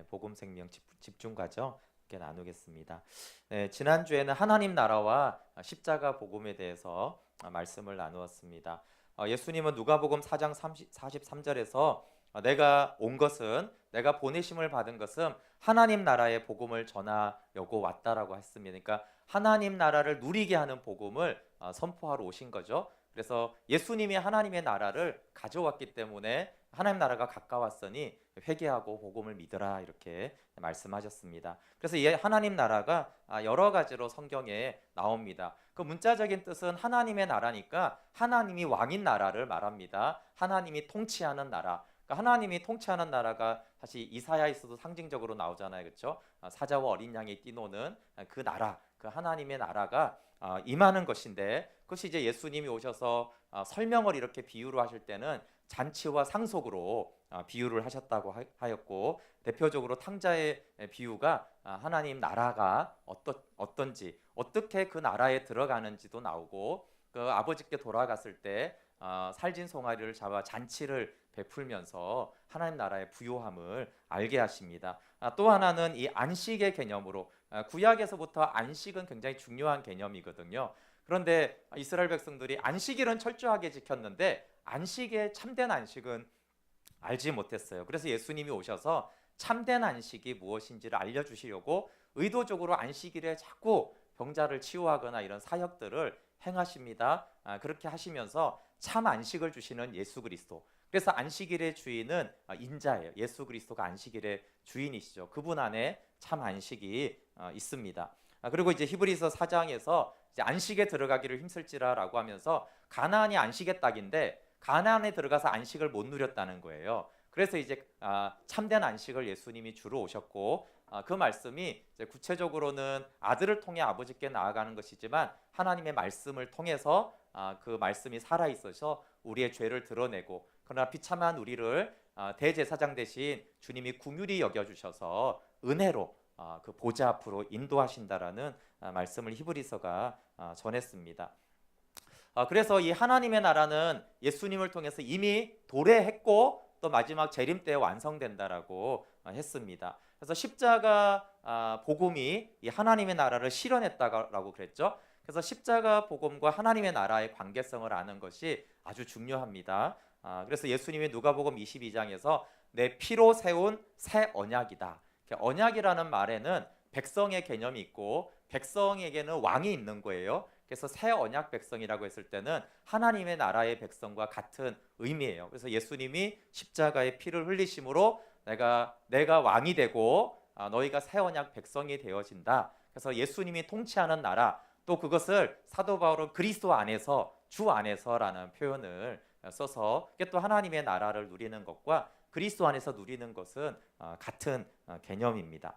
복음 생명 집중과정 함께 나누겠습니다. 지난주에는 하나님 나라와 십자가 복음에 대해서 말씀을 나누었습니다. 예수님은 누가복음 4장 43절에서 내가 온 것은 내가 보내심을 받은 것은 하나님 나라의 복음을 전하려고 왔다라고 했습니다. 그러니까 하나님 나라를 누리게 하는 복음을 선포하러 오신 거죠. 그래서 예수님이 하나님의 나라를 가져왔기 때문에 하나님 나라가 가까웠으니 회개하고 복음을 믿으라 이렇게 말씀하셨습니다. 그래서 이 하나님 나라가 여러 가지로 성경에 나옵니다. 그 문자적인 뜻은 하나님의 나라니까 하나님이 왕인 나라를 말합니다. 하나님이 통치하는 나라. 그러니까 하나님이 통치하는 나라가 사실 이사야에서도 상징적으로 나오잖아요, 그렇죠? 사자와 어린 양이 뛰노는 그 나라, 그 하나님의 나라가 임하는 것인데, 그것이 이제 예수님이 오셔서 설명을 이렇게 비유로 하실 때는 잔치와 상속으로 비유를 하셨다고 하였고, 대표적으로 탕자의 비유가 하나님 나라가 어떤지, 어떻게 그 나라에 들어가는지도 나오고, 그 아버지께 돌아갔을 때 살진 송아리를 잡아 잔치를 베풀면서 하나님 나라의 부요함을 알게 하십니다. 또 하나는 이 안식의 개념으로, 구약에서부터 안식은 굉장히 중요한 개념이거든요. 그런데 이스라엘 백성들이 안식일은 철저하게 지켰는데 안식의 참된 안식은 알지 못했어요. 그래서 예수님이 오셔서 참된 안식이 무엇인지를 알려주시려고 의도적으로 안식일에 자꾸 병자를 치유하거나 이런 사역들을 행하십니다. 그렇게 하시면서 참 안식을 주시는 예수 그리스도. 그래서 안식일의 주인은 인자예요. 예수 그리스도가 안식일의 주인이시죠. 그분 안에 참 안식이 있습니다. 그리고 이제 히브리서 4장에서 이제 안식에 들어가기를 힘쓸지라라고 하면서 가나안이 안식의 땅인데 가나안에 들어가서 안식을 못 누렸다는 거예요. 그래서 이제 참된 안식을 예수님이 주러 오셨고, 그 말씀이 이제 구체적으로는 아들을 통해 아버지께 나아가는 것이지만 하나님의 말씀을 통해서 그 말씀이 살아 있어서 우리의 죄를 드러내고, 그러나 비참한 우리를 대제사장 대신 주님이 긍휼히 여겨 주셔서 은혜로 그 보좌 앞으로 인도하신다라는 말씀을 히브리서가 전했습니다. 그래서 이 하나님의 나라는 예수님을 통해서 이미 도래했고 또 마지막 재림 때 완성된다라고 했습니다. 그래서 십자가 복음이 이 하나님의 나라를 실현했다라고 그랬죠. 그래서 십자가 복음과 하나님의 나라의 관계성을 아는 것이 아주 중요합니다. 그래서 예수님이 누가복음 22장에서 내 피로 세운 새 언약이다. 언약이라는 말에는 백성의 개념이 있고 백성에게는 왕이 있는 거예요. 그래서 새 언약 백성이라고 했을 때는 하나님의 나라의 백성과 같은 의미예요. 그래서 예수님이 십자가의 피를 흘리심으로 내가 왕이 되고 너희가 새 언약 백성이 되어진다. 그래서 예수님이 통치하는 나라, 또 그것을 사도 바울은 그리스도 안에서, 주 안에서라는 표현을 써서 이게 또 하나님의 나라를 누리는 것과 그리스도 안에서 누리는 것은 같은 개념입니다.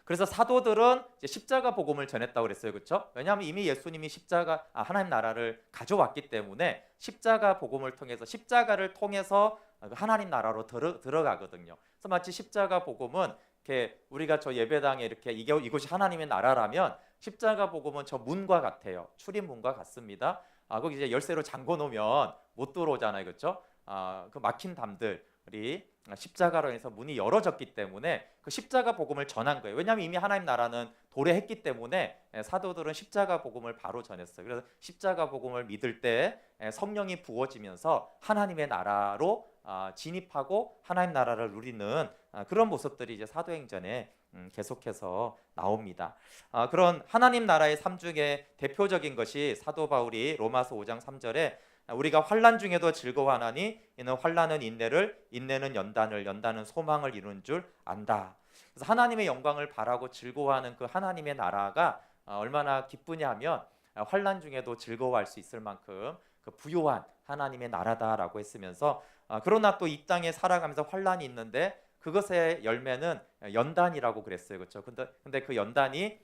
그래서 사도들은 이제 십자가 복음을 전했다고 그랬어요, 그렇죠? 왜냐하면 이미 예수님이 하나님 나라를 가져왔기 때문에 십자가 복음을 통해서, 십자가를 통해서 하나님 나라로 들어가거든요. 그래서 마치 십자가 복음은 이렇게 우리가 저 예배당에 이렇게 이곳이 하나님의 나라라면 십자가 복음은 저 문과 같아요. 출입문과 같습니다. 거기 이제 열쇠로 잠궈 놓으면 못 들어오잖아요, 그렇죠? 그 막힌 담들이 십자가로 인해서 문이 열어졌기 때문에 그 십자가 복음을 전한 거예요. 왜냐하면 이미 하나님 나라는 도래했기 때문에 사도들은 십자가 복음을 바로 전했어요. 그래서 십자가 복음을 믿을 때 성령이 부어지면서 하나님의 나라로 진입하고 하나님 나라를 누리는 그런 모습들이 이제 사도행전에 계속해서 나옵니다. 그런 하나님 나라의 삶 중에 대표적인 것이 사도 바울이 로마서 5장 3절에 우리가 환난 중에도 즐거워하나니 이는 환난은 인내를, 인내는 연단을, 연단은 소망을 이루는 줄 안다. 그래서 하나님의 영광을 바라고 즐거워하는 그 하나님의 나라가 얼마나 기쁘냐 하면 환난 중에도 즐거워할 수 있을 만큼 그 부요한 하나님의 나라다라고 했으면서, 그러나 또 이 땅에 살아가면서 환난이 있는데 그것의 열매는 연단이라고 그랬어요, 그렇죠? 근데 그 연단이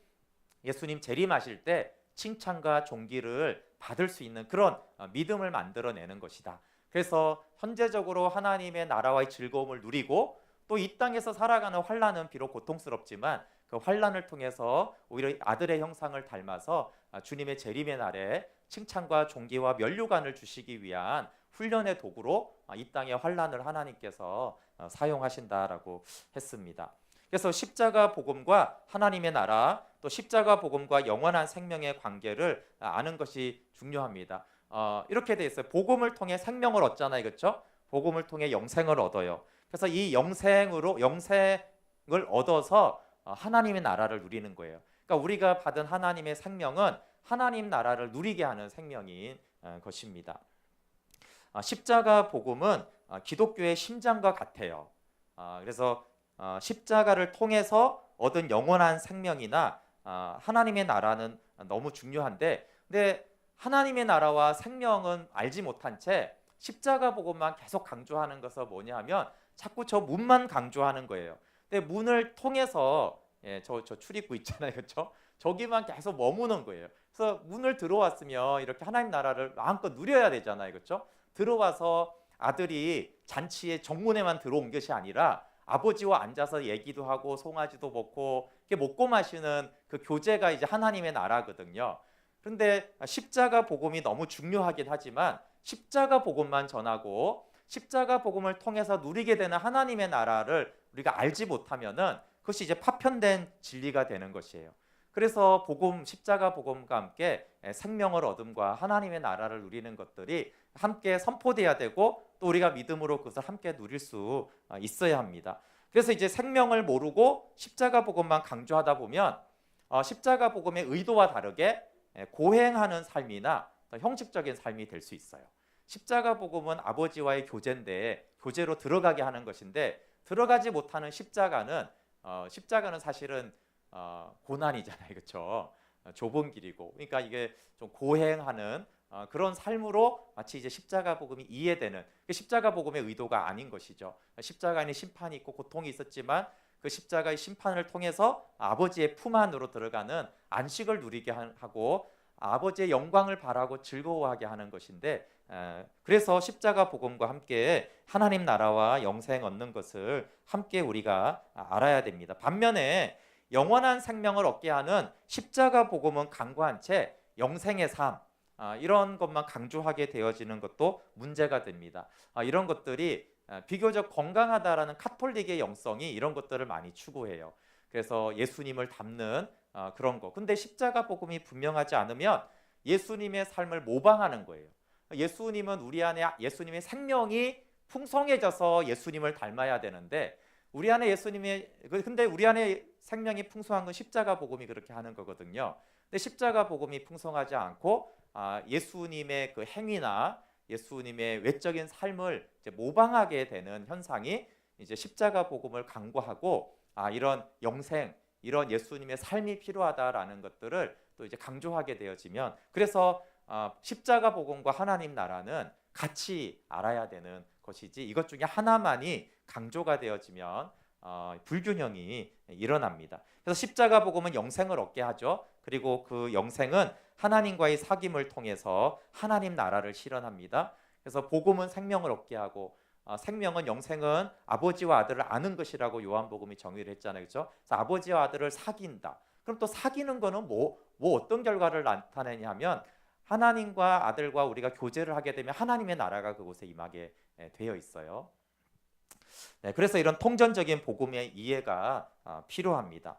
예수님 재림하실 때 칭찬과 존귀를 받을 수 있는 그런 믿음을 만들어내는 것이다. 그래서 현재적으로 하나님의 나라와의 즐거움을 누리고 또 이 땅에서 살아가는 환난은 비록 고통스럽지만 그 환난을 통해서 오히려 아들의 형상을 닮아서 주님의 재림의 날에 칭찬과 존귀와 면류관을 주시기 위한 훈련의 도구로 이 땅의 환난을 하나님께서 사용하신다라고 했습니다. 그래서 십자가 복음과 하나님의 나라, 또 십자가 복음과 영원한 생명의 관계를 아는 것이 중요합니다. 이렇게 돼 있어요. 복음을 통해 생명을 얻잖아요, 그렇죠? 복음을 통해 영생을 얻어요. 그래서 이 영생을 얻어서 하나님의 나라를 누리는 거예요. 그러니까 우리가 받은 하나님의 생명은 하나님 나라를 누리게 하는 생명인 것입니다. 십자가 복음은 기독교의 심장과 같아요. 그래서 십자가를 통해서 얻은 영원한 생명이나 하나님의 나라는 너무 중요한데, 근데 하나님의 나라와 생명은 알지 못한 채 십자가 복음만 계속 강조하는 것은 뭐냐 하면 자꾸 저 문만 강조하는 거예요. 근데 문을 통해서 저 출입구 있잖아요, 그렇죠? 저기만 계속 머무는 거예요. 그래서 문을 들어왔으면 이렇게 하나님 나라를 마음껏 누려야 되잖아요, 그렇죠? 들어와서 아들이 잔치에 정문에만 들어온 것이 아니라 아버지와 앉아서 얘기도 하고 송아지도 먹고 이렇게 먹고 마시는 그 교제가 이제 하나님의 나라거든요. 그런데 십자가 복음이 너무 중요하긴 하지만 십자가 복음만 전하고 십자가 복음을 통해서 누리게 되는 하나님의 나라를 우리가 알지 못하면은 그것이 이제 파편된 진리가 되는 것이에요. 그래서 복음, 십자가 복음과 함께 생명을 얻음과 하나님의 나라를 누리는 것들이 함께 선포돼야 되고, 또 우리가 믿음으로 그것을 함께 누릴 수 있어야 합니다. 그래서 이제 생명을 모르고 십자가 복음만 강조하다 보면 십자가 복음의 의도와 다르게 고행하는 삶이나 형식적인 삶이 될 수 있어요. 십자가 복음은 아버지와의 교제인데, 교제로 들어가게 하는 것인데, 들어가지 못하는 십자가는 사실은 고난이잖아요, 그렇죠? 좁은 길이고, 그러니까 이게 좀 고행하는 그런 삶으로 마치 이제 십자가 복음이 이해되는, 십자가 복음의 의도가 아닌 것이죠. 십자가에는 심판이 있고 고통이 있었지만 그 십자가의 심판을 통해서 아버지의 품 안으로 들어가는 안식을 누리게 하고 아버지의 영광을 바라고 즐거워하게 하는 것인데, 그래서 십자가 복음과 함께 하나님 나라와 영생 얻는 것을 함께 우리가 알아야 됩니다. 반면에 영원한 생명을 얻게 하는 십자가 복음은 강구한 채 영생의 삶, 이런 것만 강조하게 되어지는 것도 문제가 됩니다. 이런 것들이 비교적 건강하다라는 카톨릭의 영성이 이런 것들을 많이 추구해요. 그래서 예수님을 닮는 그런 거. 근데 십자가 복음이 분명하지 않으면 예수님의 삶을 모방하는 거예요. 예수님은 우리 안에 예수님의 생명이 풍성해져서 예수님을 닮아야 되는데, 근데 우리 안에 생명이 풍성한 건 십자가 복음이 그렇게 하는 거거든요. 근데 십자가 복음이 풍성하지 않고 예수님의 그 행위나 예수님의 외적인 삶을 이제 모방하게 되는 현상이 이제 십자가 복음을 강구하고 이런 영생, 이런 예수님의 삶이 필요하다라는 것들을 또 이제 강조하게 되어지면, 그래서 십자가 복음과 하나님 나라는 같이 알아야 되는 것이지, 이것 중에 하나만이 강조가 되어지면 불균형이 일어납니다. 그래서 십자가 복음은 영생을 얻게 하죠. 그리고 그 영생은 하나님과의 사귐을 통해서 하나님 나라를 실현합니다. 그래서 복음은 생명을 얻게 하고 생명은, 영생은 아버지와 아들을 아는 것이라고 요한복음이 정의를 했잖아요, 그렇죠? 그래서 아버지와 아들을 사귄다. 그럼 또 사귀는 거는 뭐 어떤 결과를 나타내냐면, 하나님과 아들과 우리가 교제를 하게 되면 하나님의 나라가 그곳에 임하게 되어 있어요. 네, 그래서 이런 통전적인 복음의 이해가 필요합니다.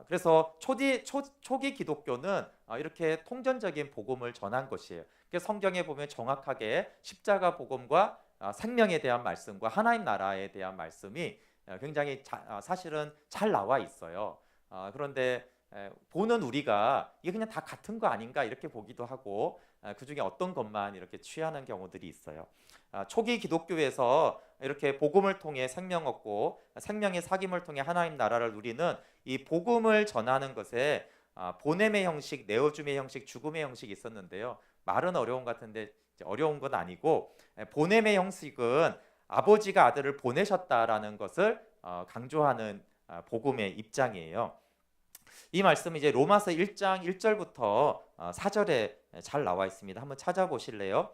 그래서 초기 기독교는 이렇게 통전적인 복음을 전한 것이에요. 성경에 보면 정확하게 십자가 복음과 생명에 대한 말씀과 하나님 나라에 대한 말씀이 굉장히 사실은 잘 나와 있어요. 그런데 보는 우리가 이게 그냥 다 같은 거 아닌가 이렇게 보기도 하고, 그 중에 어떤 것만 이렇게 취하는 경우들이 있어요. 초기 기독교에서 이렇게 복음을 통해 생명 얻고 생명의 사귐을 통해 하나님 나라를 누리는 이 복음을 전하는 것에 보냄의 형식, 내어줌의 형식, 죽음의 형식이 있었는데요. 말은 어려운 것 같은데 어려운 건 아니고, 보냄의 형식은 아버지가 아들을 보내셨다라는 것을 강조하는 복음의 입장이에요. 이 말씀이 이제 로마서 1장 1절부터 4절에 잘 나와 있습니다. 한번 찾아보실래요?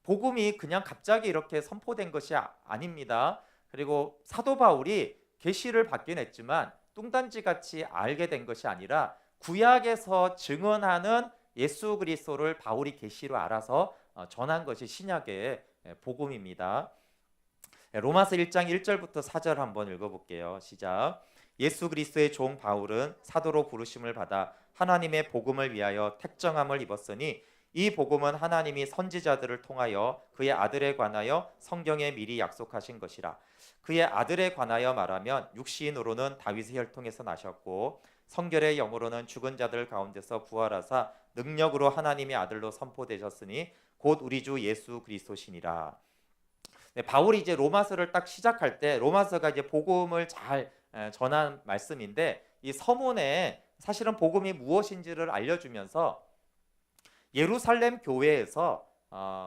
복음이 그냥 갑자기 이렇게 선포된 것이 아닙니다. 그리고 사도 바울이 계시를 받긴 했지만 뚱딴지같이 알게 된 것이 아니라 구약에서 증언하는 예수 그리스도를 바울이 계시로 알아서 전한 것이 신약의 복음입니다. 로마서 1장 1절부터 4절 한번 읽어볼게요. 시작. 예수 그리스도의 종 바울은 사도로 부르심을 받아 하나님의 복음을 위하여 택정함을 입었으니 이 복음은 하나님이 선지자들을 통하여 그의 아들에 관하여 성경에 미리 약속하신 것이라. 그의 아들에 관하여 말하면 육신으로는 다윗의 혈통에서 나셨고 성결의 영으로는 죽은 자들 가운데서 부활하사 능력으로 하나님의 아들로 선포되셨으니 곧 우리 주 예수 그리스도시니라. 네, 바울이 이제 로마서를 딱 시작할 때 로마서가 이제 복음을 잘 전한 말씀인데 이 서문에 사실은 복음이 무엇인지를 알려주면서 예루살렘 교회에서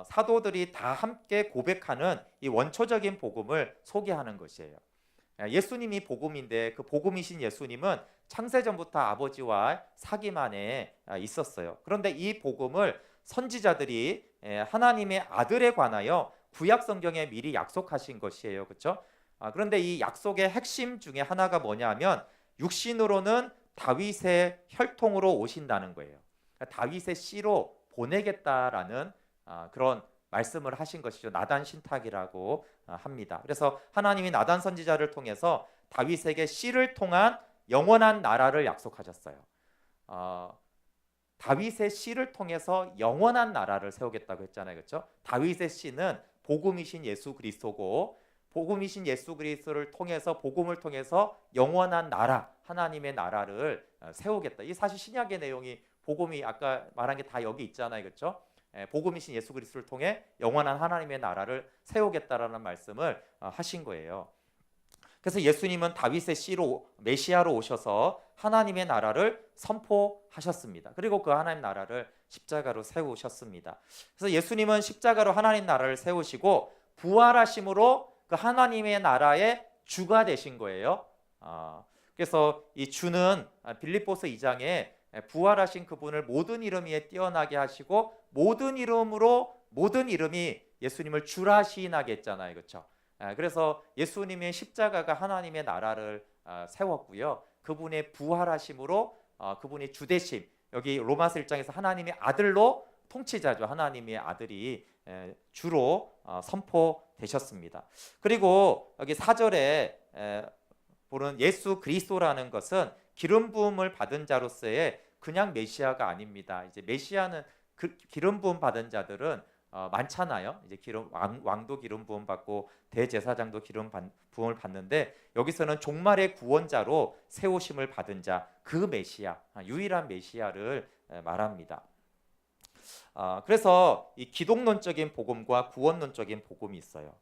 사도들이 다 함께 고백하는 이 원초적인 복음을 소개하는 것이에요. 예수님이 복음인데 그 복음이신 예수님은 창세전부터 아버지와 사귐 안에 있었어요. 그런데 이 복음을 선지자들이 하나님의 아들에 관하여 구약 성경에 미리 약속하신 것이에요. 그렇죠? 그런데 이 약속의 핵심 중에 하나가 뭐냐면 육신으로는 다윗의 혈통으로 오신다는 거예요. 그러니까 다윗의 씨로 보내겠다라는 그런 말씀을 하신 것이죠. 나단 신탁이라고 합니다. 그래서 하나님이 나단 선지자를 통해서 다윗에게 씨를 통한 영원한 나라를 약속하셨어요. 다윗의 씨를 통해서 영원한 나라를 세우겠다고 했잖아요. 그렇죠? 다윗의 씨는 복음이신 예수 그리스도고 복음이신 예수 그리스도를 통해서 복음을 통해서 영원한 나라, 하나님의 나라를 세우겠다. 이 사실 신약의 내용이 복음이 아까 말한 게 다 여기 있잖아요. 그렇죠? 복음이신 예수 그리스도를 통해 영원한 하나님의 나라를 세우겠다라는 말씀을 하신 거예요. 그래서 예수님은 다윗의 씨로 메시아로 오셔서 하나님의 나라를 선포하셨습니다. 그리고 그 하나님 나라를 십자가로 세우셨습니다. 그래서 예수님은 십자가로 하나님 나라를 세우시고 부활하심으로 그 하나님의 나라의 주가 되신 거예요. 그래서 이 주는 빌립보서 2장에 부활하신 그분을 모든 이름 위에 뛰어나게 하시고 모든 이름이 예수님을 주라 시인하게 했잖아요. 그렇죠? 그래서 예수님의 십자가가 하나님의 나라를 세웠고요. 그분의 부활하심으로 그분의 주되심, 여기 로마서 1장에서 하나님의 아들로 통치자죠. 하나님의 아들이 주로 선포되셨습니다. 그리고 여기 4절에 보는 예수 그리스도라는 것은 기름 부음을 받은 자로서의 그냥 메시아가 아닙니다. 이제 메시아는 기름 부음 받은 자들은 많잖아요. 이제 왕도 기름 부음 받고 대제사장도 기름 부음을 받는데 여기서는 종말의 구원자로 세우심을 받은 자, 그 메시아, 유일한 메시아를 말합니다. 그래서 이 기독론적인 복음과 구원론적인 복음이 있어요.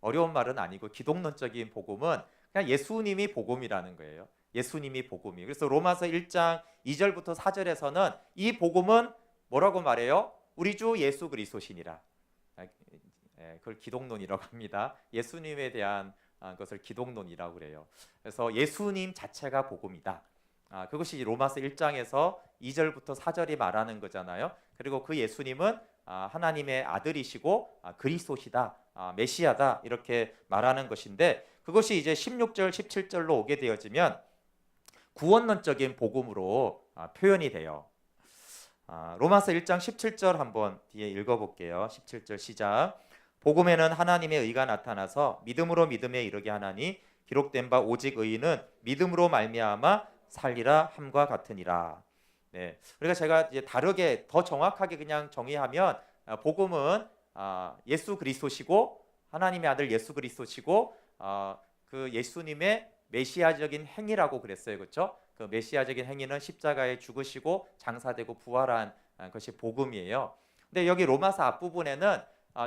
어려운 말은 아니고 기독론적인 복음은 그냥 예수님이 복음이라는 거예요. 예수님이 복음이. 그래서 로마서 1장 2절부터 4절에서는 이 복음은 뭐라고 말해요? 우리 주 예수 그리스도시니라. 그걸 기독론이라고 합니다. 예수님에 대한 것을 기독론이라고 그래요. 그래서 예수님 자체가 복음이다. 그것이 로마서 1장에서 2절부터 4절이 말하는 거잖아요. 그리고 그 예수님은 하나님의 아들이시고 그리스도시다, 메시아다 이렇게 말하는 것인데 그것이 이제 16절, 17절로 오게 되어지면 구원론적인 복음으로 표현이 돼요. 로마서 1장 17절 한번 뒤에 읽어볼게요. 17절 시작. 복음에는 하나님의 의가 나타나서 믿음으로 믿음에 이르게 하나니 기록된 바 오직 의인은 믿음으로 말미암아 살리라 함과 같으니라. 네, 그러니까 제가 이제 다르게 더 정확하게 그냥 정의하면 복음은 예수 그리스도시고 하나님의 아들 예수 그리스도시고 그 예수님의 메시아적인 행위라고 그랬어요. 그렇죠? 그 메시아적인 행위는 십자가에 죽으시고 장사되고 부활한 것이 복음이에요. 근데 여기 로마서 앞부분에는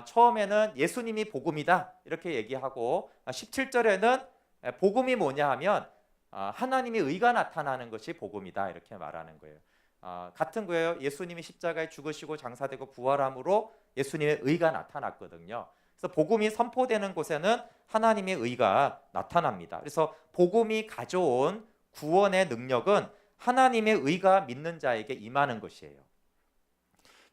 처음에는 예수님이 복음이다 이렇게 얘기하고 17절에는 복음이 뭐냐 하면 하나님의 의가 나타나는 것이 복음이다 이렇게 말하는 거예요. 같은 거예요. 예수님이 십자가에 죽으시고 장사되고 부활함으로 예수님의 의가 나타났거든요. 그래서 복음이 선포되는 곳에는 하나님의 의가 나타납니다. 그래서 복음이 가져온 구원의 능력은 하나님의 의가 믿는 자에게 임하는 것이에요.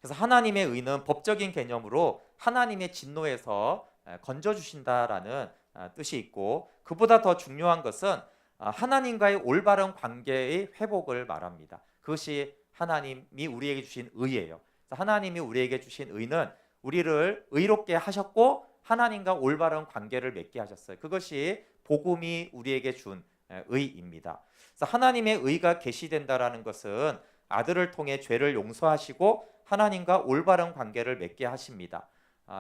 그래서 하나님의 의는 법적인 개념으로 하나님의 진노에서 건져주신다라는 뜻이 있고 그보다 더 중요한 것은 하나님과의 올바른 관계의 회복을 말합니다. 그것이 하나님이 우리에게 주신 의예요. 하나님이 우리에게 주신 의는 우리를 의롭게 하셨고 하나님과 올바른 관계를 맺게 하셨어요. 그것이 복음이 우리에게 준 의입니다. 그래서 하나님의 의가 계시된다라는 것은 아들을 통해 죄를 용서하시고 하나님과 올바른 관계를 맺게 하십니다.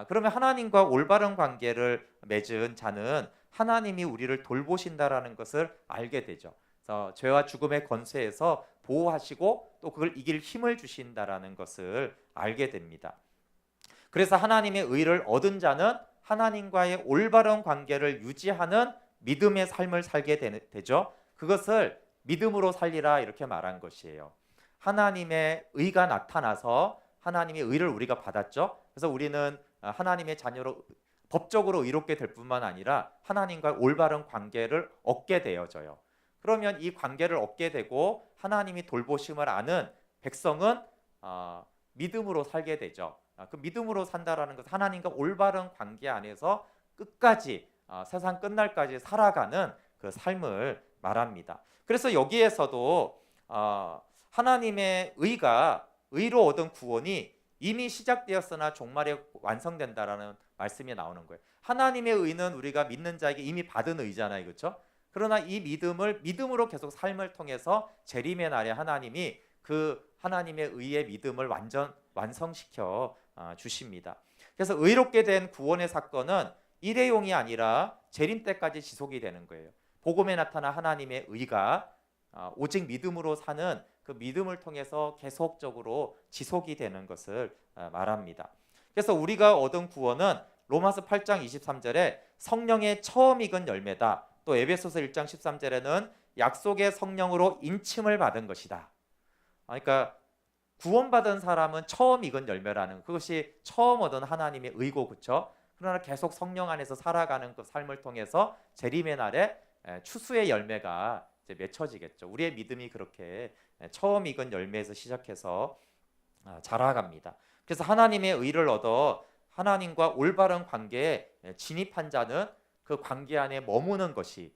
그러면 하나님과 올바른 관계를 맺은 자는 하나님이 우리를 돌보신다라는 것을 알게 되죠. 그래서 죄와 죽음의 권세에서 보호하시고 또 그걸 이길 힘을 주신다라는 것을 알게 됩니다. 그래서 하나님의 의를 얻은 자는 하나님과의 올바른 관계를 유지하는 믿음의 삶을 살게 되죠. 그것을 믿음으로 살리라 이렇게 말한 것이에요. 하나님의 의가 나타나서 하나님의 의를 우리가 받았죠. 그래서 우리는 하나님의 자녀로 법적으로 의롭게 될 뿐만 아니라 하나님과 올바른 관계를 얻게 되어져요. 그러면 이 관계를 얻게 되고 하나님이 돌보심을 아는 백성은 믿음으로 살게 되죠. 그 믿음으로 산다라는 것은 하나님과 올바른 관계 안에서 끝까지 세상 끝날까지 살아가는 그 삶을 말합니다. 그래서 여기에서도 하나님의 의로 얻은 구원이 이미 시작되었으나 종말에 완성된다라는 말씀이 나오는 거예요. 하나님의 의는 우리가 믿는 자에게 이미 받은 의잖아요, 그렇죠? 그러나 이 믿음으로 계속 삶을 통해서 재림의 날에 하나님이 그 하나님의 의의 믿음을 완성시켜 주십니다. 그래서 의롭게 된 구원의 사건은 일회용이 아니라 재림 때까지 지속이 되는 거예요. 복음에 나타난 하나님의 의가 오직 믿음으로 사는 그 믿음을 통해서 계속적으로 지속이 되는 것을 말합니다. 그래서 우리가 얻은 구원은 로마서 8장 23절에 성령의 처음 익은 열매다. 또 에베소서 1장 13절에는 약속의 성령으로 인침을 받은 것이다. 그러니까 구원받은 사람은 처음 익은 열매라는 그것이 처음 얻은 하나님의 의고, 그렇죠? 그러나 계속 성령 안에서 살아가는 그 삶을 통해서 재림의 날에 추수의 열매가 이제 맺혀지겠죠. 우리의 믿음이 그렇게 처음 익은 열매에서 시작해서 자라갑니다. 그래서 하나님의 의를 얻어 하나님과 올바른 관계에 진입한 자는 그 관계 안에 머무는 것이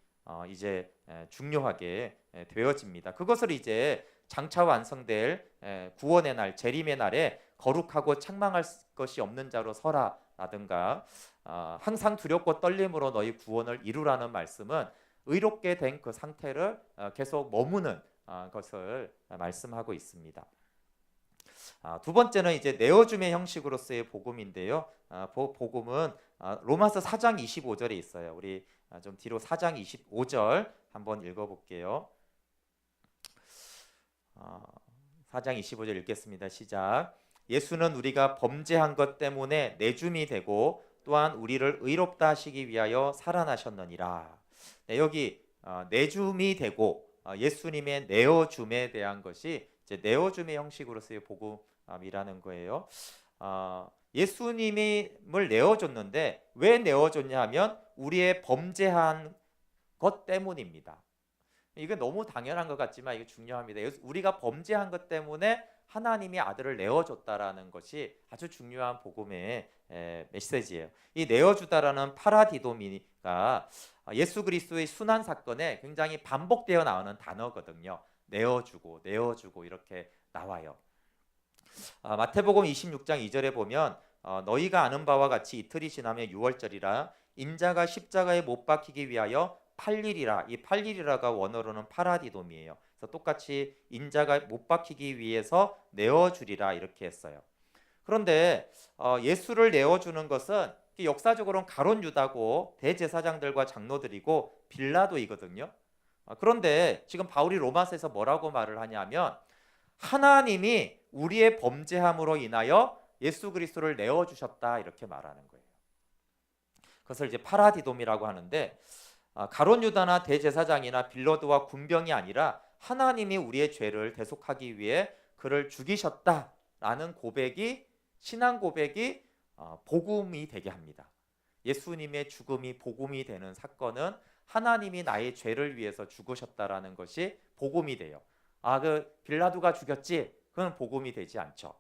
이제 중요하게 되어집니다. 그것을 이제 장차 완성될 구원의 날, 재림의 날에 거룩하고 책망할 것이 없는 자로 서라라든가 항상 두렵고 떨림으로 너희 구원을 이루라는 말씀은 의롭게 된 그 상태를 계속 머무는 것을 말씀하고 있습니다. 두 번째는 이제 내어줌의 형식으로서의 복음인데요. 복음은 로마서 4장 25절에 있어요. 우리 좀 뒤로 4장 25절 한번 읽어볼게요. 4장 25절 읽겠습니다. 시작. 예수는 우리가 범죄한 것 때문에 내줌이 되고 또한 우리를 의롭다 하시기 위하여 살아나셨느니라. 네, 여기 내줌이 되고 예수님의 내어줌에 대한 것이 이제 내어줌의 형식으로서의 복음이라는 거예요. 예수님을 내어줬는데 왜 내어줬냐 하면 우리의 범죄한 것 때문입니다. 이게 너무 당연한 것 같지만 이게 중요합니다. 우리가 범죄한 것 때문에 하나님이 아들을 내어줬다라는 것이 아주 중요한 복음의 메시지예요. 이 내어주다라는 파라디도미가 예수 그리스도의 순환 사건에 굉장히 반복되어 나오는 단어거든요. 내어주고 이렇게 나와요. 마태복음 26장 2절에 보면 너희가 아는 바와 같이 이틀이 지나면 유월절이라 인자가 십자가에 못 박히기 위하여 팔리리라. 이 팔리리라가 원어로는 파라디돔이에요. 그래서 똑같이 인자가 못 박히기 위해서 내어주리라 이렇게 했어요. 그런데 예수를 내어주는 것은 역사적으로는 가룟 유다고 대제사장들과 장로들이고 빌라도이거든요. 그런데 지금 바울이 로마서에서 뭐라고 말을 하냐면 하나님이 우리의 범죄함으로 인하여 예수 그리스도를 내어주셨다 이렇게 말하는 거예요. 그것을 이제 파라디돔이라고 하는데 가룟 유다나 대제사장이나 빌라도와 군병이 아니라 하나님이 우리의 죄를 대속하기 위해 그를 죽이셨다라는 고백이 신앙 고백이 복음이 되게 합니다. 예수님의 죽음이 복음이 되는 사건은 하나님이 나의 죄를 위해서 죽으셨다라는 것이 복음이 돼요. 그 빌라도가 죽였지? 그건 복음이 되지 않죠.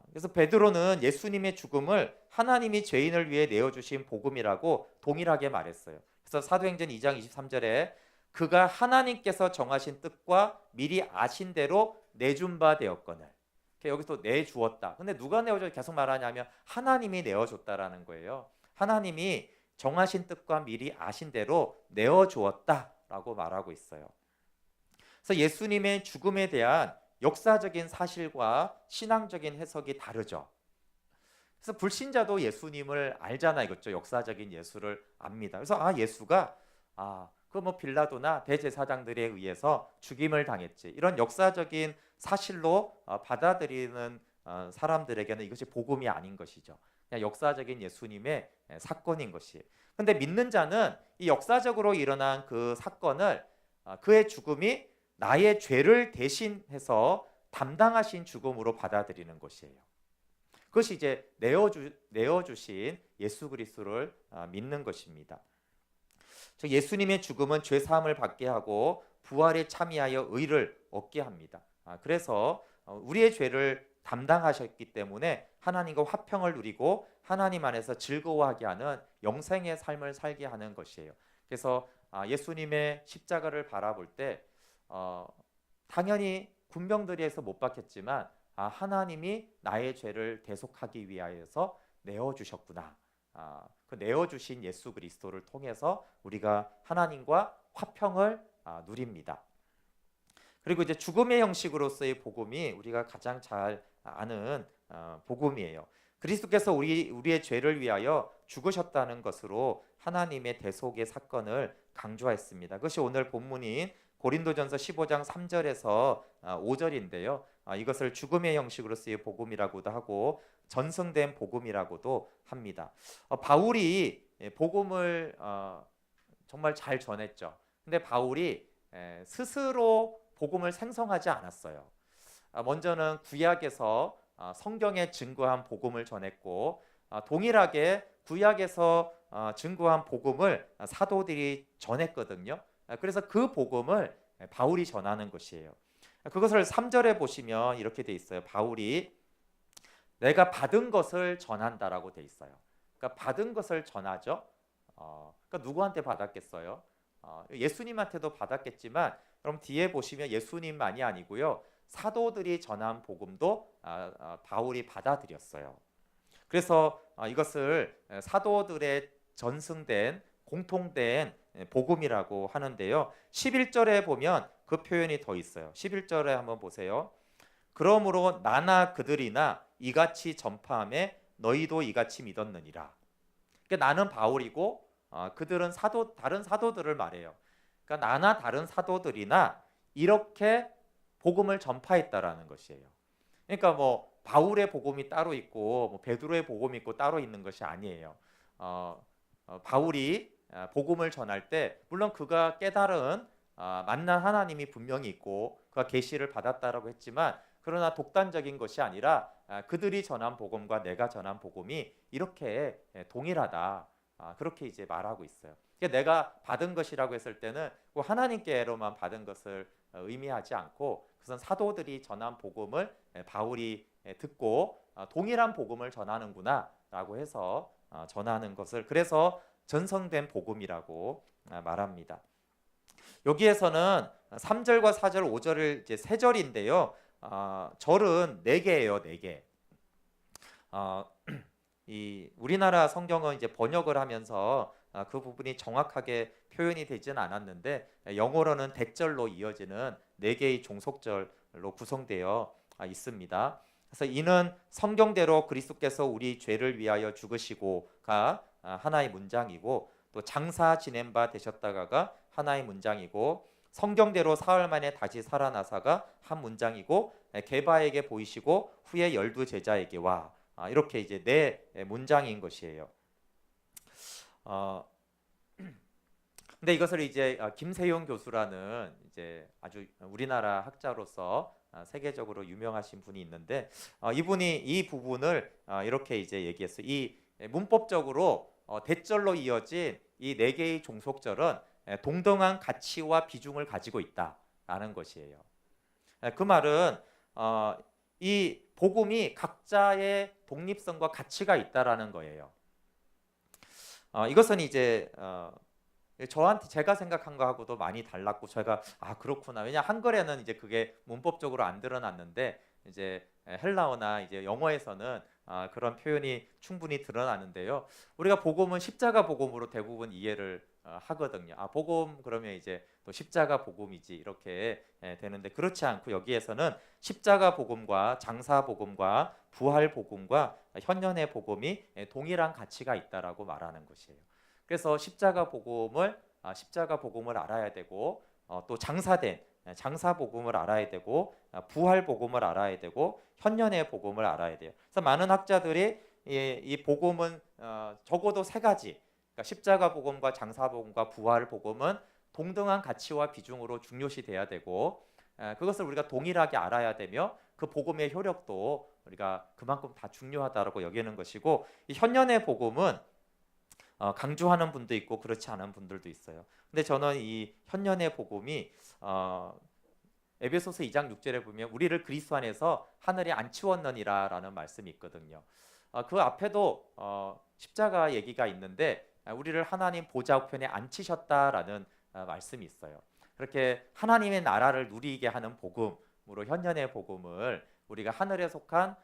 그래서 베드로는 예수님의 죽음을 하나님이 죄인을 위해 내어주신 복음이라고 동일하게 말했어요. 그래서 사도행전 2장 23절에 그가 하나님께서 정하신 뜻과 미리 아신 대로 내준 바 되었거늘. 여기서 내주었다. 근데 누가 내어줘 계속 말하냐면 하나님이 내어줬다라는 거예요. 하나님이 정하신 뜻과 미리 아신 대로 내어주었다라고 말하고 있어요. 그래서 예수님의 죽음에 대한 역사적인 사실과 신앙적인 해석이 다르죠. 그래서 불신자도 예수님을 알잖아요. 이거죠. 역사적인 예수를 압니다. 그래서 예수가 그 뭐 빌라도나 대제사장들에 의해서 죽임을 당했지. 이런 역사적인 사실로 받아들이는 사람들에게는 이것이 복음이 아닌 것이죠. 그냥 역사적인 예수님의 사건인 것이. 근데 믿는 자는 이 역사적으로 일어난 그 사건을 그의 죽음이 나의 죄를 대신해서 담당하신 죽음으로 받아들이는 것이에요. 그것이 이제 내어주신 예수 그리스도를 믿는 것입니다. 즉 예수님의 죽음은 죄 사함을 받게 하고 부활에 참여하여 의를 얻게 합니다. 그래서 우리의 죄를 담당하셨기 때문에 하나님과 화평을 누리고 하나님 안에서 즐거워하게 하는 영생의 삶을 살게 하는 것이에요. 그래서 예수님의 십자가를 바라볼 때 당연히 군병들에서 못 박혔지만 하나님이 나의 죄를 대속하기 위하여서 내어주셨구나. 그 내어주신 예수 그리스도를 통해서 우리가 하나님과 화평을 누립니다. 그리고 이제 죽음의 형식으로서의 복음이 우리가 가장 잘 아는 복음이에요. 그리스도께서 우리의 죄를 위하여 죽으셨다는 것으로 하나님의 대속의 사건을 강조했습니다. 그것이 오늘 본문인 고린도전서 15장 3절에서 5절인데요. 이것을 죽음의 형식으로서의 복음이라고도 하고 전승된 복음이라고도 합니다. 바울이 복음을 정말 잘 전했죠. 근데 바울이 스스로 복음을 생성하지 않았어요. 먼저는 구약에서 성경에 증거한 복음을 전했고 동일하게 구약에서 증거한 복음을 사도들이 전했거든요. 그래서 그 복음을 바울이 전하는 것이에요. 그것을 3절에 보시면 이렇게 돼 있어요. 바울이 내가 받은 것을 전한다라고 돼 있어요. 그러니까 받은 것을 전하죠. 그러니까 누구한테 받았겠어요? 예수님한테도 받았겠지만 그럼 뒤에 보시면 예수님만이 아니고요. 사도들이 전한 복음도 바울이 받아들였어요. 그래서 이것을 사도들의 전승된 공통된 복음이라고 하는데요. 11절에 보면 그 표현이 더 있어요. 11절에 한번 보세요. 그러므로 나나 그들이나 이같이 전파하며 너희도 이같이 믿었느니라. 그러니까 나는 바울이고 그들은 다른 사도들을 말해요. 그러니까 나나 다른 사도들이나 이렇게 복음을 전파했다라는 것이에요. 그러니까 뭐 바울의 복음이 따로 있고 뭐 베드로의 복음이 있고 따로 있는 것이 아니에요. 바울이 복음을 전할 때 물론 그가 깨달은 만난 하나님이 분명히 있고 그가 계시를 받았다라고 했지만 그러나 독단적인 것이 아니라 그들이 전한 복음과 내가 전한 복음이 이렇게 동일하다. 그렇게 이제 말하고 있어요. 내가 받은 것이라고 했을 때는 꼭 하나님께로만 받은 것을 의미하지 않고 그것은 사도들이 전한 복음을 바울이 듣고 동일한 복음을 전하는구나라고 해서 전하는 것을 그래서 전성된 복음이라고 말합니다. 여기에서는 3절과 4절, 5절을 이제 세 절인데요. 절은 4개예요, 4개. 이 우리나라 성경은 이제 번역을 하면서 그 부분이 정확하게 표현이 되지는 않았는데 영어로는 대절로 이어지는 4개의 종속절로 구성되어 있습니다. 그래서 이는 성경대로 그리스도께서 우리 죄를 위하여 죽으시고가 하나의 문장이고 또 장사 지낸 바 되셨다가가 하나의 문장이고 성경대로 사흘 만에 다시 살아나사가 한 문장이고 게바에게 보이시고 후에 12제자에게 와 이렇게 이제 4문장인 것이에요. 근데 이것을 이제 김세용 교수라는 이제 아주 우리나라 학자로서 세계적으로 유명하신 분이 있는데 이분이 이 부분을 이렇게 이제 얘기했어요. 이 문법적으로 대절로 이어진 이 4개의 종속절은 동등한 가치와 비중을 가지고 있다라는 것이에요. 그 말은 이 복음이 각자의 독립성과 가치가 있다라는 거예요. 이것은 이제 저한테 제가 생각한 거하고도 많이 달랐고 제가 그렇구나. 왜냐 한글에는 이제 그게 문법적으로 안 드러났는데 이제 헬라어나 이제 영어에서는 그런 표현이 충분히 드러나는데요. 우리가 복음은 십자가 복음으로 대부분 이해를 하거든요. 복음 그러면 이제 또 십자가 복음이지 이렇게 되는데 그렇지 않고 여기에서는 십자가 복음과 장사 복음과 부활 복음과 현년의 복음이 동일한 가치가 있다라고 말하는 것이에요. 그래서 십자가 복음을 알아야 되고 또 장사 복음을 알아야 되고 부활 복음을 알아야 되고 현년의 복음을 알아야 돼요. 그래서 많은 학자들이 이 복음은 적어도 세 가지, 그러니까 십자가 복음과 장사 복음과 부활 복음은 동등한 가치와 비중으로 중요시 돼야 되고 그것을 우리가 동일하게 알아야 되며 그 복음의 효력도 우리가 그만큼 다 중요하다고 여기는 것이고, 이 현년의 복음은 강조하는 분도 있고 그렇지 않은 분들도 있어요. 근데 저는 이 현년의 복음이 에베소서 2장 6절에 보면 우리를 그리스도 안에서 하늘에 앉히었느니라라는 말씀이 있거든요. 그 앞에도 십자가 얘기가 있는데 우리를 하나님 보좌 우편에 앉히셨다라는 말씀이 있어요. 그렇게 하나님의 나라를 누리게 하는 복음으로 현년의 복음을 우리가 하늘에 속한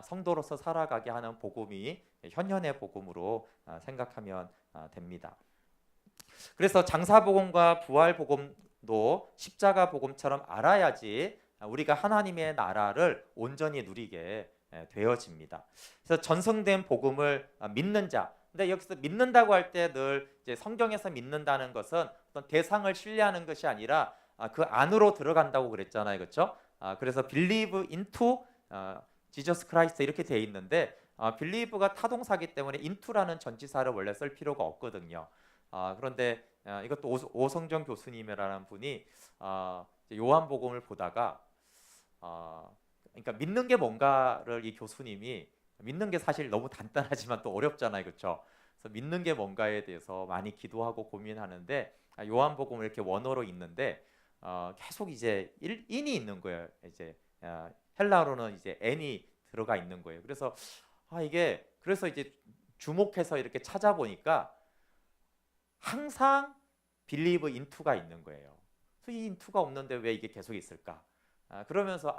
성도로서 살아가게 하는 복음이 현년의 복음으로 생각하면 됩니다. 그래서 장사 복음과 부활 복음도 십자가 복음처럼 알아야지 우리가 하나님의 나라를 온전히 누리게 되어집니다. 그래서 전성된 복음을 믿는 자. 근데 여기서 믿는다고 할 때 늘 이제 성경에서 믿는다는 것은 어떤 대상을 신뢰하는 것이 아니라 그 안으로 들어간다고 그랬잖아요, 그렇죠? 그래서 believe into Jesus Christ 이렇게 돼 있는데 believe가 타동사기 때문에 into라는 전치사를 원래 쓸 필요가 없거든요. 그런데 이것도 오성정 교수님이라는 분이 요한복음을 보다가 그러니까 믿는 게 뭔가를 이 교수님이 믿는 게 사실 너무 간단하지만 또 어렵잖아요, 그렇죠? 그래서 믿는 게 뭔가에 대해서 많이 기도하고 고민하는데 요한복음을 이렇게 원어로 읽는데 계속 이제 인이 있는 거예요. 이제 헬라어로는 이제 n이 들어가 있는 거예요. 그래서 그래서 이제 주목해서 이렇게 찾아보니까 항상 believe into가 있는 거예요. 그래서 이 into가 없는데 왜 이게 계속 있을까? 그러면서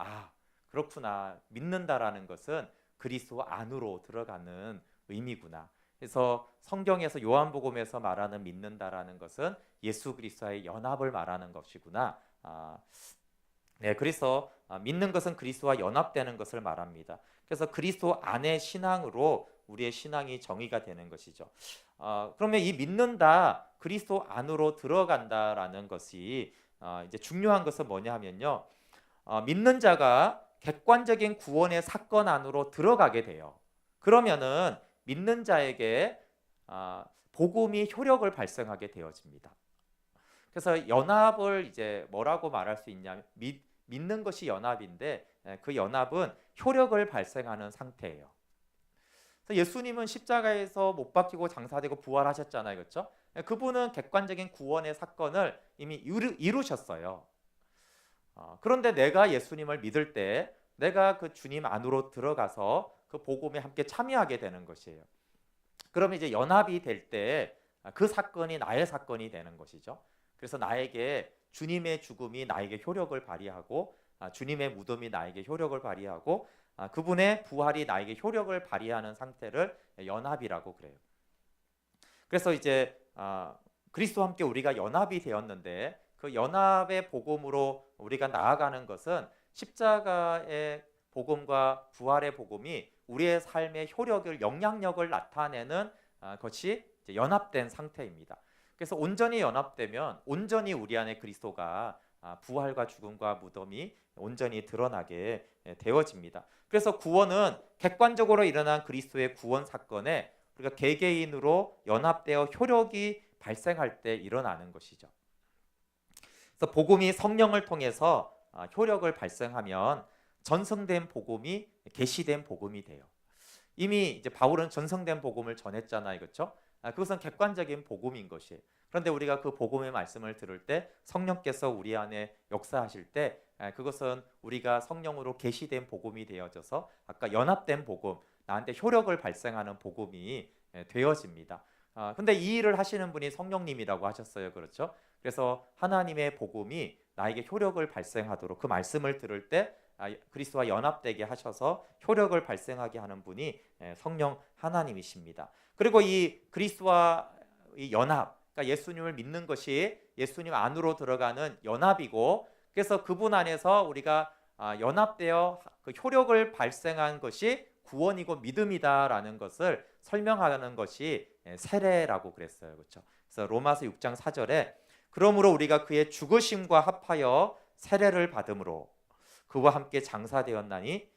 그렇구나. 믿는다라는 것은 그리스도 안으로 들어가는 의미구나. 그래서 성경에서 요한복음에서 말하는 믿는다라는 것은 예수 그리스도와의 연합을 말하는 것이구나. 그래서 믿는 것은 그리스도와 연합되는 것을 말합니다. 그래서 그리스도 안의 신앙으로 우리의 신앙이 정의가 되는 것이죠. 그러면 이 믿는다, 그리스도 안으로 들어간다라는 것이 이제 중요한 것은 뭐냐면요. 믿는 자가 객관적인 구원의 사건 안으로 들어가게 돼요. 그러면은 믿는 자에게 복음이 효력을 발생하게 되어집니다. 그래서 연합을 이제 뭐라고 말할 수 있냐면 믿는 것이 연합인데 그 연합은 효력을 발생하는 상태예요. 그래서 예수님은 십자가에서 못 박히고 장사되고 부활하셨잖아요, 그렇죠? 그분은 객관적인 구원의 사건을 이미 이루셨어요. 그런데 내가 예수님을 믿을 때 내가 그 주님 안으로 들어가서 그 복음에 함께 참여하게 되는 것이에요. 그러면 이제 연합이 될 때 그 사건이 나의 사건이 되는 것이죠. 그래서 나에게 주님의 죽음이 나에게 효력을 발휘하고 주님의 무덤이 나에게 효력을 발휘하고 그분의 부활이 나에게 효력을 발휘하는 상태를 연합이라고 그래요. 그래서 이제 그리스도와 함께 우리가 연합이 되었는데 그 연합의 복음으로 우리가 나아가는 것은 십자가의 복음과 부활의 복음이 우리의 삶의 효력을, 영향력을 나타내는 것이 이제 연합된 상태입니다. 그래서 온전히 연합되면 온전히 우리 안에 그리스도가 부활과 죽음과 무덤이 온전히 드러나게 되어집니다. 그래서 구원은 객관적으로 일어난 그리스도의 구원 사건에 우리가 개개인으로 연합되어 효력이 발생할 때 일어나는 것이죠. 그래서 복음이 성령을 통해서 효력을 발생하면 전성된 복음이 계시된 복음이 돼요. 이미 이제 바울은 전성된 복음을 전했잖아요, 그렇죠? 그것은 객관적인 복음인 것이에요. 그런데 우리가 그 복음의 말씀을 들을 때 성령께서 우리 안에 역사하실 때 그것은 우리가 성령으로 계시된 복음이 되어져서 아까 연합된 복음, 나한테 효력을 발생하는 복음이 되어집니다. 근데 이 일을 하시는 분이 성령님이라고 하셨어요, 그렇죠? 그래서 하나님의 복음이 나에게 효력을 발생하도록 그 말씀을 들을 때 그리스도와 연합되게 하셔서 효력을 발생하게 하는 분이 성령 하나님이십니다. 그리고 이 그리스도와 이 연합, 그러니까 예수님을 믿는 것이 예수님 안으로 들어가는 연합이고, 그래서 그분 안에서 우리가 연합되어 그 효력을 발생한 것이 구원이고 믿음이다라는 것을 설명하는 것이 세례라고 그랬어요. 그렇죠? 그래서 로마서 6장 4절에 그러므로 우리가 그의 죽으심과 합하여 세례를 받음으로 그와 함께 장사되었나니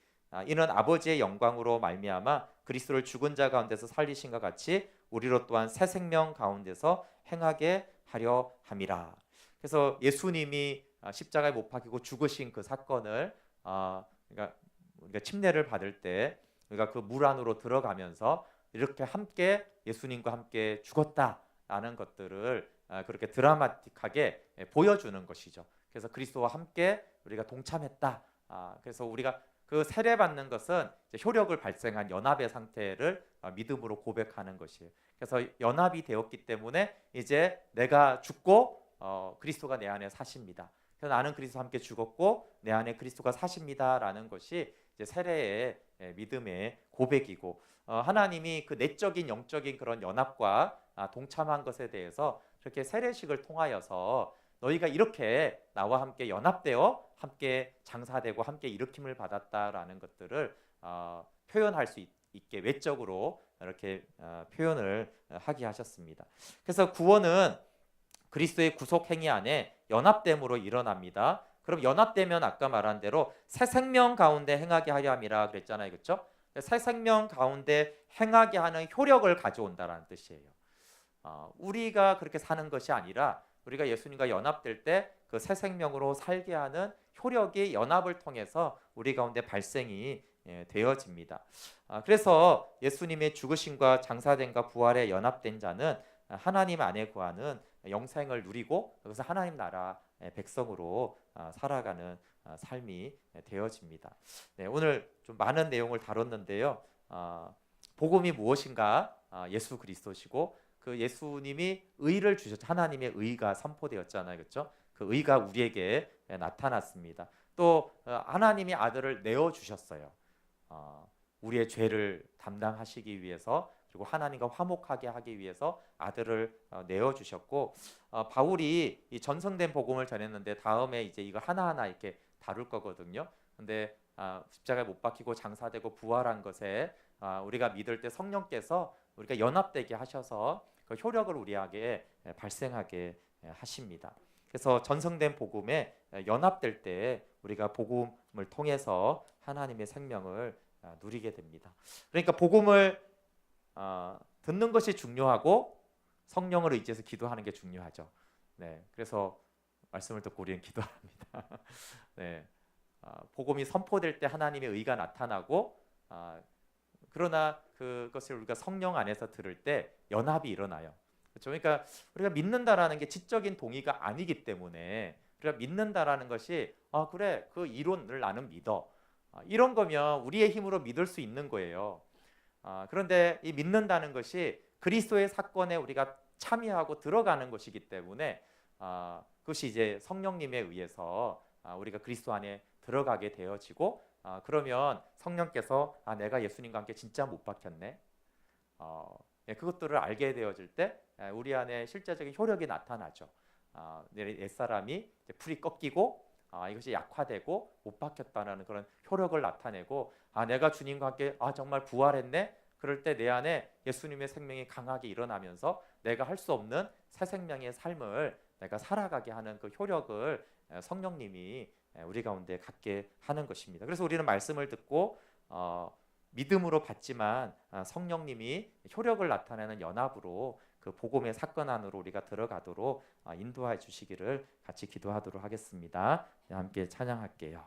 이는 아버지의 영광으로 말미암아 그리스도를 죽은 자 가운데서 살리신과 같이 우리로 또한 새 생명 가운데서 행하게 하려 함이라. 그래서 예수님이 십자가에 못 박히고 죽으신 그 사건을 그러니까 우리가 침례를 받을 때 우리가 그 물 안으로 들어가면서 이렇게 함께 예수님과 함께 죽었다라는 것들을 그렇게 드라마틱하게 보여주는 것이죠. 그래서 그리스도와 함께 우리가 동참했다. 그래서 우리가 그 세례 받는 것은 효력을 발생한 연합의 상태를 믿음으로 고백하는 것이에요. 그래서 연합이 되었기 때문에 이제 내가 죽고 그리스도가 내 안에 사십니다. 그래서 나는 그리스도와 함께 죽었고 내 안에 그리스도가 사십니다라는 것이 이제 세례의 믿음의 고백이고, 하나님이 그 내적인 영적인 그런 연합과 동참한 것에 대해서 그렇게 세례식을 통하여서 너희가 이렇게 나와 함께 연합되어 함께 장사되고 함께 일으킴을 받았다라는 것들을 표현할 수 있게 외적으로 이렇게 표현을 하게 하셨습니다. 그래서 구원은 그리스도의 구속 행위 안에 연합됨으로 일어납니다. 그럼 연합되면 아까 말한 대로 새 생명 가운데 행하게 하려 함이라 그랬잖아요. 그렇죠? 새 생명 가운데 행하게 하는 효력을 가져온다라는 뜻이에요. 우리가 그렇게 사는 것이 아니라 우리가 예수님과 연합될 때 그 새 생명으로 살게 하는 효력이 연합을 통해서 우리 가운데 발생이 되어집니다. 그래서 예수님의 죽으심과 장사됨과 부활에 연합된 자는 하나님 안에 거하는 영생을 누리고 그래서 하나님 나라 백성으로 살아가는 삶이 되어집니다. 네, 오늘 좀 많은 내용을 다뤘는데요. 복음이 무엇인가? 예수 그리스도시고 그 예수님이 의를 주셨죠. 하나님의 의가 선포되었잖아요. 그렇죠? 그 의가 우리에게 나타났습니다. 또 하나님이 아들을 내어 주셨어요. 우리의 죄를 담당하시기 위해서, 그리고 하나님과 화목하게 하기 위해서 아들을 내어 주셨고, 바울이 이 전성된 복음을 전했는데 다음에 이제 이걸 하나하나 이렇게 다룰 거거든요. 근데 십자가에 못 박히고 장사되고 부활한 것에 우리가 믿을 때 성령께서 우리가 연합되게 하셔서 그 효력을 우리에게 발생하게 하십니다. 그래서 전성된 복음에 연합될 때 우리가 복음을 통해서 하나님의 생명을 누리게 됩니다. 그러니까 복음을 듣는 것이 중요하고 성령을 의지해서 기도하는 게 중요하죠. 네, 그래서 말씀을 듣고 우리는 기도합니다. 네, 복음이 선포될 때 하나님의 의가 나타나고, 그러나 그것을 우리가 성령 안에서 들을 때 연합이 일어나요. 그렇죠? 그러니까 우리가 믿는다라는 게 지적인 동의가 아니기 때문에 우리가 믿는다라는 것이 그래 그 이론을 나는 믿어. 이런 거면 우리의 힘으로 믿을 수 있는 거예요. 그런데 이 믿는다는 것이 그리스도의 사건에 우리가 참여하고 들어가는 것이기 때문에 그것이 이제 성령님에 의해서 우리가 그리스도 안에 들어가게 되어지고, 그러면 성령께서 내가 예수님과 함께 진짜 못 박혔네. 그것들을 알게 되어질 때 우리 안에 실제적인 효력이 나타나죠. 내 옛사람이 풀이 꺾이고 이것이 약화되고 못 박혔다는 그런 효력을 나타내고, 내가 주님과 함께 정말 부활했네. 그럴 때 내 안에 예수님의 생명이 강하게 일어나면서 내가 할 수 없는 새 생명의 삶을 내가 살아가게 하는 그 효력을 성령님이 우리 가운데 갖게 하는 것입니다. 그래서 우리는 말씀을 듣고 믿음으로 받지만 성령님이 효력을 나타내는 연합으로 그 복음의 사건 안으로 우리가 들어가도록 인도해 주시기를 같이 기도하도록 하겠습니다. 함께 찬양할게요.